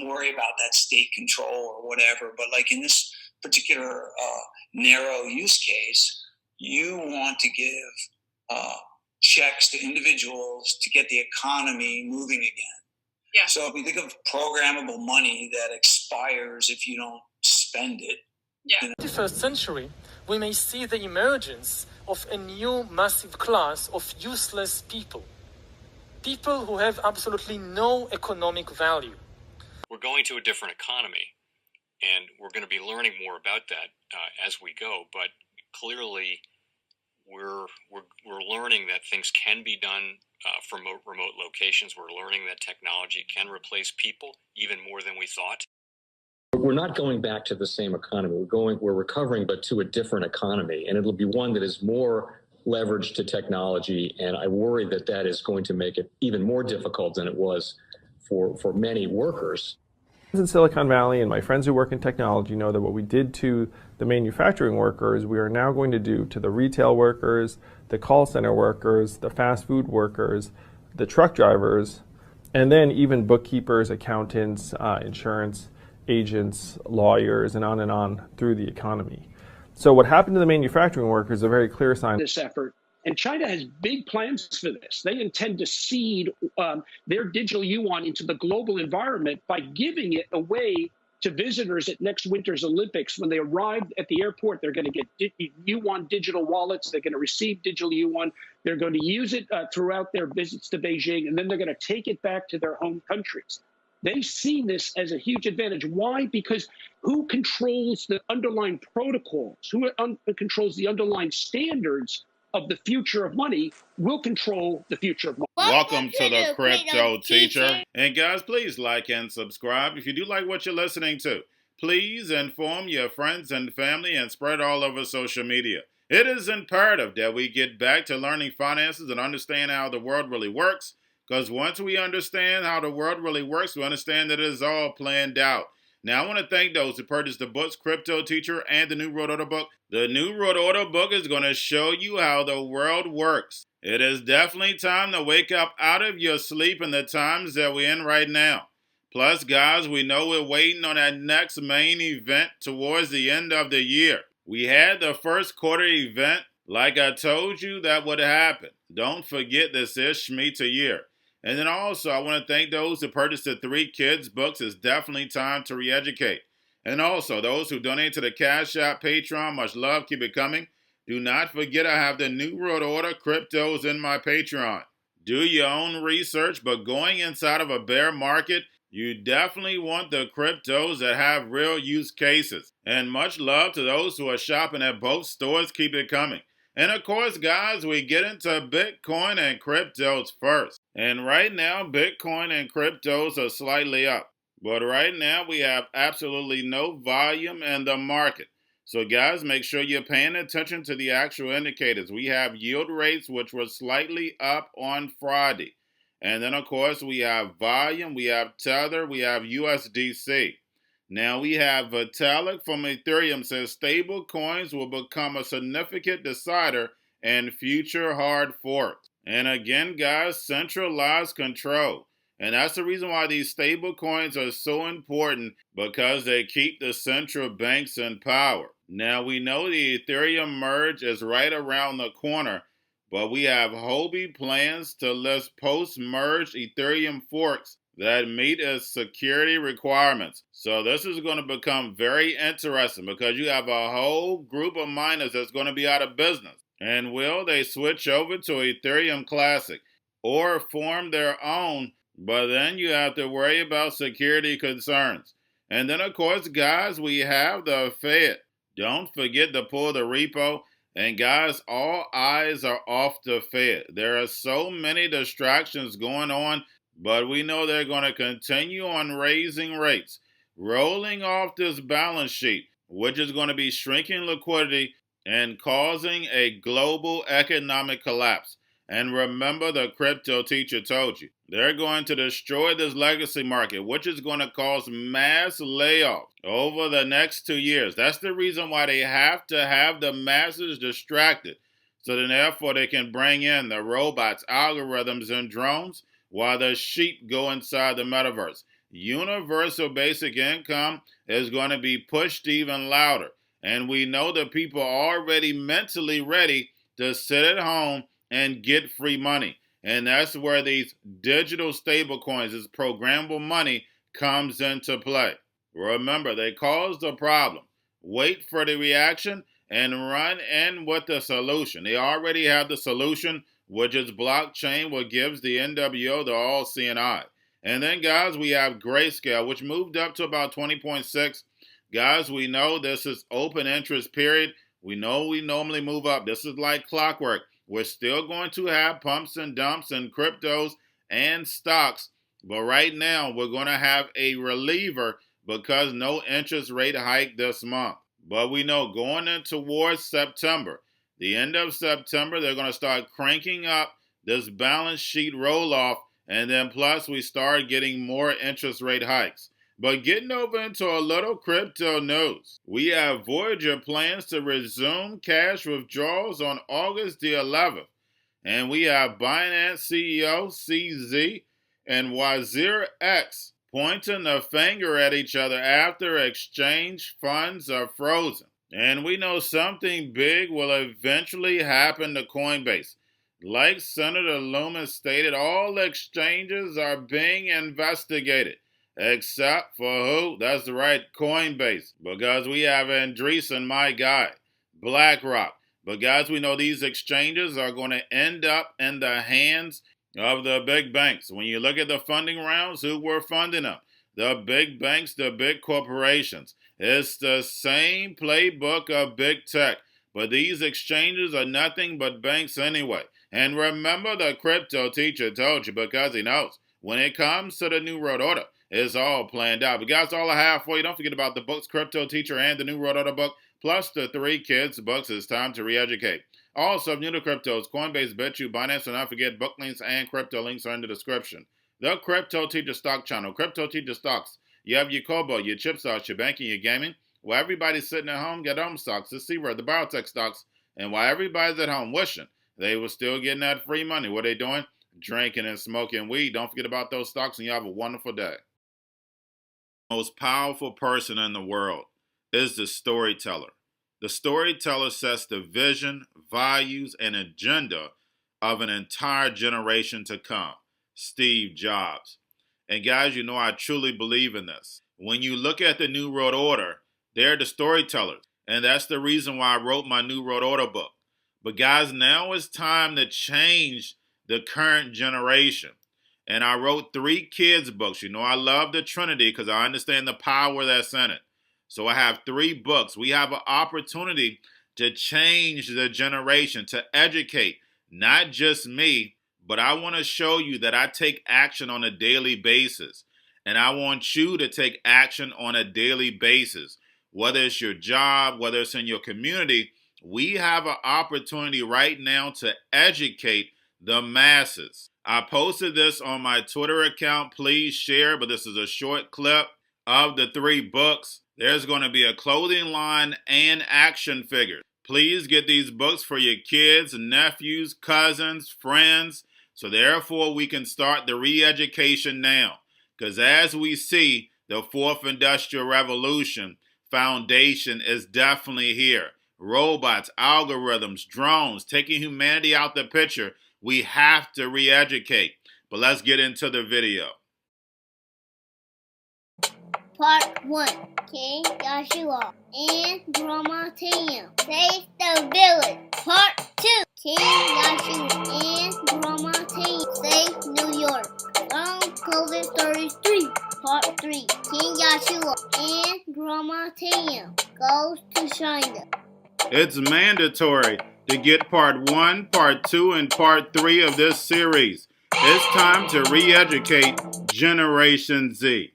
shouldn't worry about that state control or whatever. But like in this particular narrow use case, you want to give checks to individuals to get the economy moving again. Yeah. So if you think of programmable money that expires if you don't spend it. Yeah. In the 21st century, we may see the emergence of a new massive class of useless people. People who have absolutely no economic value. We're going to a different economy, and we're going to be learning more about that as we go. But clearly, we're learning that things can be done from remote locations. We're learning that technology can replace people even more than we thought. We're not going back to the same economy. We're recovering, but to a different economy, and it'll be one that is more leveraged to technology. And I worry that that is going to make it even more difficult than it was for many workers. In Silicon Valley, and my friends who work in technology know that what we did to the manufacturing workers, we are now going to do to the retail workers, the call center workers, the fast food workers, the truck drivers, and then even bookkeepers, accountants, insurance agents, lawyers, and on through the economy. So what happened to the manufacturing workers is a very clear sign. This effort, and China has big plans for this. They intend to seed their digital yuan into the global environment by giving it away to visitors at next winter's Olympics. When they arrive at the airport, they're going to get yuan digital wallets. They're going to receive digital yuan. They're going to use it throughout their visits to Beijing, and then they're going to take it back to their home countries. They see this as a huge advantage. Why? Because who controls the underlying protocols, who controls the underlying standards of the future of money will control the future of money. Welcome to the Crypto Teacher. And guys, please like and subscribe. If you do like what you're listening to, please inform your friends and family and spread all over social media. It is imperative that we get back to learning finances and understand how the world really works. Because once we understand how the world really works, we understand that it is all planned out. Now, I want to thank those who purchased the books, Cryptoteacher and the new Road Order book. The new Road Order book is going to show you how the world works. It is definitely time to wake up out of your sleep in the times that we're in right now. Plus, guys, we know we're waiting on that next main event towards the end of the year. We had the first quarter event. Like I told you, that would happen. Don't forget this is Shemitah year. And then also, I want to thank those who purchased the 3 Kids books. It's definitely time to re-educate. And also, those who donate to the Cash App, Patreon, much love, keep it coming. Do not forget I have the New World Order cryptos in my Patreon. Do your own research, but going inside of a bear market, you definitely want the cryptos that have real use cases. And much love to those who are shopping at both stores, keep it coming. And of course, guys, we get into Bitcoin and cryptos first. And right now, Bitcoin and cryptos are slightly up. But right now, we have absolutely no volume in the market. So guys, make sure you're paying attention to the actual indicators. We have yield rates, which were slightly up on Friday. And then, of course, we have volume, we have Tether, we have USDC. Now we have Vitalik from Ethereum says stablecoins will become a significant decider in future hard forks. And again, guys, centralized control. And that's the reason why these stablecoins are so important, because they keep the central banks in power. Now we know the Ethereum merge is right around the corner, but we have Huobi plans to list post-merge Ethereum forks that meet its security requirements. So this is going to become very interesting because you have a whole group of miners that's going to be out of business. And will they switch over to Ethereum Classic or form their own? But then you have to worry about security concerns. And then, of course, guys, we have the Fed. Don't forget to pull the repo. And guys, all eyes are off the Fed. There are so many distractions going on, but we know they're going to continue on raising rates, rolling off this balance sheet, which is going to be shrinking liquidity and causing a global economic collapse. And remember, the Crypto Teacher told you, they're going to destroy this legacy market, which is going to cause mass layoffs over the next 2 years. That's the reason why they have to have the masses distracted, so then therefore they can bring in the robots, algorithms, and drones, while the sheep go inside the metaverse. universal basic income is going to be pushed even louder. And we know that people are already mentally ready to sit at home and get free money. And that's where these digital stablecoins, this programmable money, comes into play. Remember, they cause the problem. Wait for the reaction and run in with the solution. They already have the solution, which is blockchain, what gives the NWO the all-seeing eye. And then, guys, we have Grayscale, which moved up to about 20.6. Guys, we know this is open interest period. We know we normally move up. This is like clockwork. We're still going to have pumps and dumps in cryptos and stocks. But right now, we're going to have a reliever because no interest rate hike this month. But we know going in towards September, the end of September, they're going to start cranking up this balance sheet roll-off. And then plus we start getting more interest rate hikes. But getting over into a little crypto news. We have Voyager plans to resume cash withdrawals on August the 11th. And we have Binance CEO CZ and Xrp pointing the finger at each other after exchange funds are frozen. And we know something big will eventually happen to Coinbase. Like Senator Loomis stated, all exchanges are being investigated. Except for who? That's right, Coinbase. Because we have Andreessen, my guy, BlackRock. But guys, we know these exchanges are going to end up in the hands of the big banks. When you look at the funding rounds, who were funding them? The big banks, the big corporations. It's the same playbook of big tech. But these exchanges are nothing but banks anyway. And remember, the crypto teacher told you, because he knows when it comes to the New World Order, it's all planned out. But guys, all I have for you. Don't forget about the books, Crypto Teacher and the New World Order book, plus the 3 kids books. It's time to re-educate. Also, if new to cryptos, Coinbase, Bitrue, Binance, and don't forget book links and crypto links are in the description. The Crypto Teacher Stock Channel, Crypto Teacher Stocks. You have your Kobo, your chip stocks, your banking, your gaming. While everybody's sitting at home, get home stocks, the C-Word, the biotech stocks. And while everybody's at home wishing they were still getting that free money, what are they doing? Drinking and smoking weed. Don't forget about those stocks, and you have a wonderful day. The most powerful person in the world is the storyteller. The storyteller sets the vision, values, and agenda of an entire generation to come. Steve Jobs. And guys, you know I truly believe in this. When you look at the New World Order, they're the storytellers. And that's the reason why I wrote my New World Order book. But guys, now it's time to change the current generation. And I wrote 3 kids books. You know, I love the Trinity because I understand the power that's in it. So I have 3 books. We have an opportunity to change the generation, to educate, not just me, but I want to show you that I take action on a daily basis. And I want you to take action on a daily basis. Whether it's your job, whether it's in your community, we have an opportunity right now to educate the masses. I posted this on my Twitter account. Please share, but this is a short clip of the 3 books. There's going to be a clothing line and action figures. Please get these books for your kids, nephews, cousins, friends, so therefore we can start the re-education now. Because as we see, the 4th Industrial Revolution foundation is definitely here. Robots, algorithms, drones, taking humanity out the picture. We have to re-educate. But let's get into the video. Part 1. King Joshua and Grandma Tam save the village. Part 2. King Joshua and Grandma Tam save New York from COVID-33. Part 3. King Joshua and Grandma Tam goes to China. It's mandatory to get part 1, part 2, and part 3 of this series. It's time to re-educate Generation Z.